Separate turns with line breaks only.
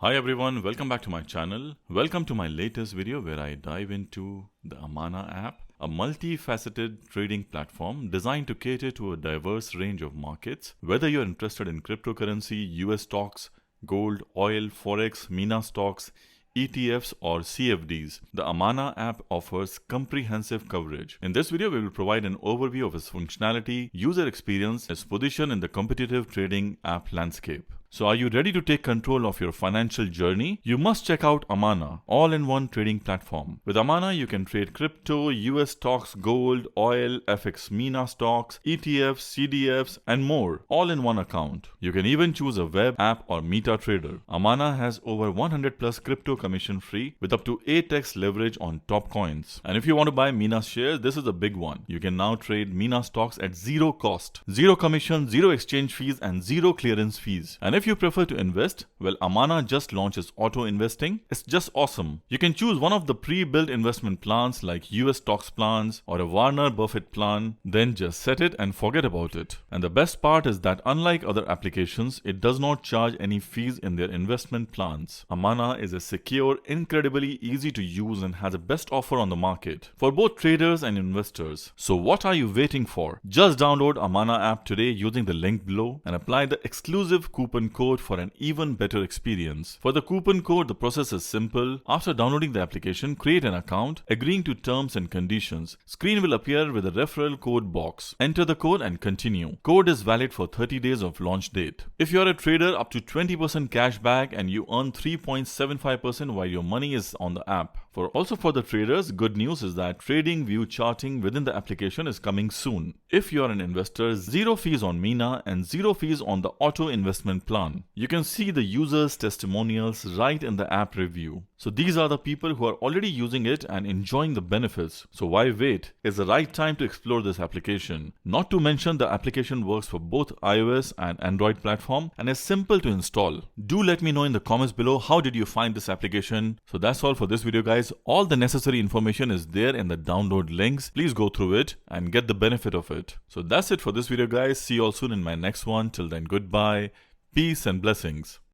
Hi everyone, welcome back to my channel. Welcome to my latest video where I dive into the Amana app, a multifaceted trading platform designed to cater to a diverse range of markets. Whether you're interested in cryptocurrency, US stocks, gold, oil, forex, MENA stocks, ETFs or CFDs, the Amana app offers comprehensive coverage. In this video, we will provide an overview of its functionality, user experience, and its position in the competitive trading app landscape. So are you ready to take control of your financial journey? You must check out Amana, all-in-one trading platform. With Amana, you can trade crypto, US stocks, gold, oil, FX MENA stocks, ETFs, CDFs, and more, all in one account. You can even choose a web app or MetaTrader. Amana has over 100 plus crypto commission free with up to 8x leverage on top coins. And if you want to buy MENA shares, this is a big one. You can now trade MENA stocks at zero cost, zero commission, zero exchange fees, and zero clearance fees. And if you prefer to invest, well, Amana just launches auto investing. It's just awesome. You can choose one of the pre-built investment plans like US stocks plans or a Warner Buffett plan, then just set it and forget about it. And the best part is that unlike other applications, it does not charge any fees in their investment plans. Amana is a secure, incredibly easy to use and has the best offer on the market for both traders and investors. So what are you waiting for? Just download Amana app today using the link below and apply the exclusive coupon code for an even better experience. For the coupon code, the process is simple. After downloading the application, create an account, agreeing to terms and conditions. Screen will appear with a referral code box. Enter the code and continue. Code is valid for 30 days of launch date. If you are a trader, up to 20% cash back and you earn 3.75% while your money is on the app. For the traders, good news is that trading view charting within the application is coming soon. If you are an investor, zero fees on MENA and zero fees on the auto investment plan. You can see the users' testimonials right in the app review. So these are the people who are already using it and enjoying the benefits. So why wait? It's the right time to explore this application. Not to mention the application works for both iOS and Android platform and is simple to install. Do let me know in the comments below how did you find this application. So that's all for this video, guys. All the necessary information is there in the download links. Please go through it and get the benefit of it. So that's it for this video, guys. See you all soon in my next one. Till then, goodbye. Peace and blessings.